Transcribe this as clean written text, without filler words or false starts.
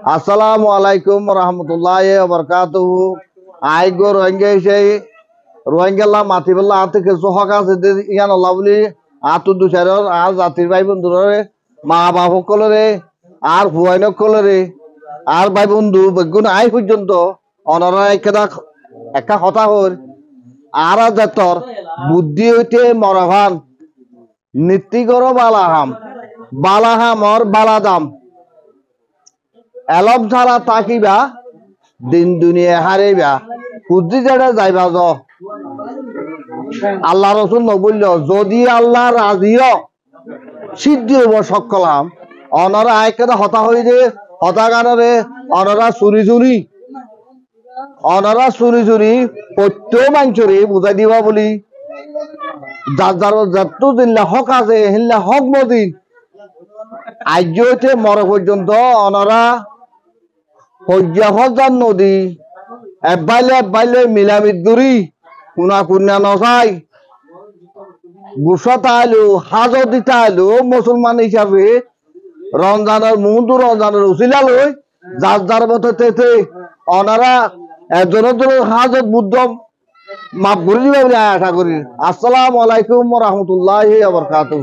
আসসালামু আলাইকুম রহমতুল্লাহ বরকাতুহু। I go Rohingya সেই রোহিঙ্গাল্লা মাতিবল্লা আতে কিছু হক আছে ইয়ান আল্লাহ বলি আতু দুসারর আর জাতির ভাই বন্ধুরে মা বাপ সকলরে আর হুয়াইন সকলরে আর ভাই বন্ধু বেগুন আই পর্যন্ত অনরা একটা কথা হল আর জাতর বুদ্ধি হইতে মরভান নীতিগর বালাহামর বালাদাম এলম ছাড়া তাকিবা দিন দুনিয়া হারিবা বুদ্ধি যেটা যাইবা য আল্লাহ রসুল নবুল্য যদি আল্লাহ রাজিও সিদ্ধি হইব সকলাম অনরা আইকেটা হতা হই দে হতা গানরে অনরা চুরি চুরি প্রত্যেক মানুষরে বুঝাই দিবা বলি যার যার যত দিল্লা হক আছে হিল্লা হক মদিন আজ হইতে মর পর্যন্ত অনরা হজ্জার নদী এবাইলে মিলামিত গুরি কুনা নসাই গুসা তাইলো হাজত দিতে আইলো মুসলমান হিসাবে রমজানের উচিলা লই যার যার মতো তেতে অনারা একজনের হাজত বুদ্ধ মাফ করে দিবে বলে আশা করি। আসসালামু আলাইকুম রহমতুল্লাহ বরকাতুহু।